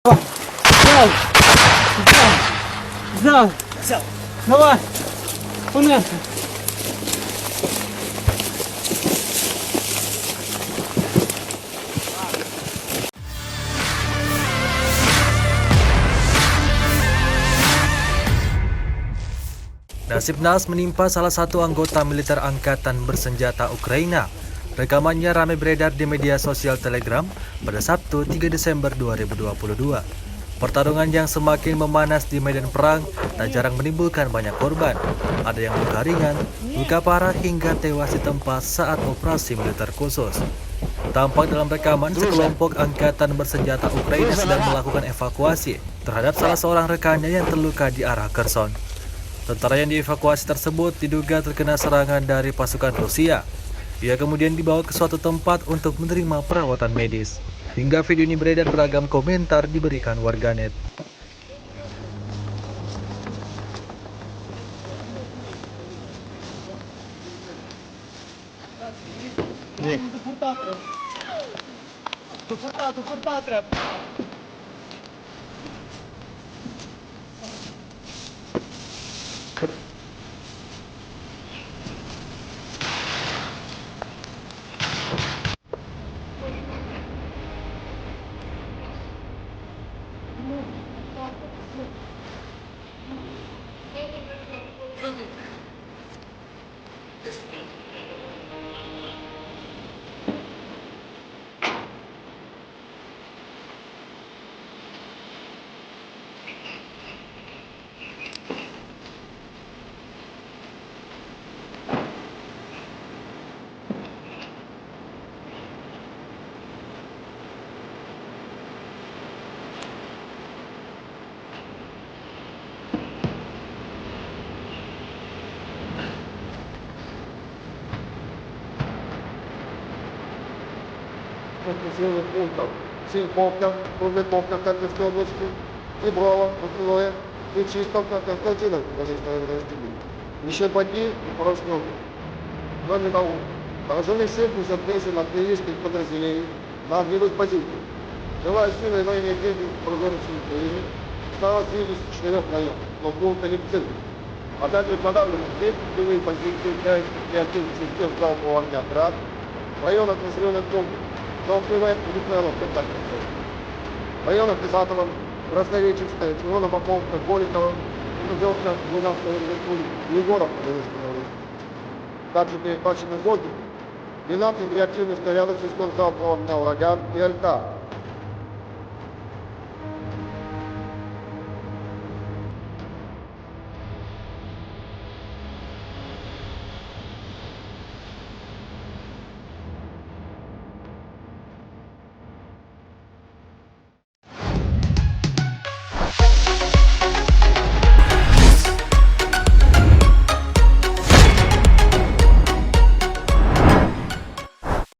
Взял! Взял! Взял! Давай! Понесли! Nasib naas menimpa salah satu anggota militer angkatan bersenjata Ukraina. Rekamannya ramai beredar di media sosial Telegram pada Sabtu 3 Desember 2022. Pertarungan yang semakin memanas di medan perang tak jarang menimbulkan banyak korban. Ada yang luka ringan, luka parah hingga tewas di tempat saat operasi militer khusus. Tampak dalam rekaman sekelompok angkatan bersenjata Ukraina sedang melakukan evakuasi terhadap salah seorang rekannya yang terluka di arah Kherson. Tentara yang dievakuasi tersebut diduga terkena serangan dari pasukan Rusia. Ia kemudian dibawa ke suatu tempat untuk menerima perawatan medis. Hingga video ini beredar, beragam komentar diberikan warganet. Населенных пунктов Симфовка, Круглетовка Харьковской области, Иброво, Поцелуя и Чистовка Константиновка Казахстанской Республики. Еще под ней и Порошковка. Кроме того, поражены 73 артиллерийских подразделений на огневых позициях. Живая сила и военные действия в Прозорочной Украине стала 74 районов, но пункта не в центре. А также подавлены 2 ключевые позиции для реактивных систем залпового огня ГРАД в районах населенных пунктов. Но впливает Литвянов контактных. В районах Писатова, Красновечерская, Червонопоповка, Голикова, Кузовка, Луганская республика, Егоров, также перехвачены воздух, 12 реактивных снарядов систем залпового огня «Ураган» и «Альта»,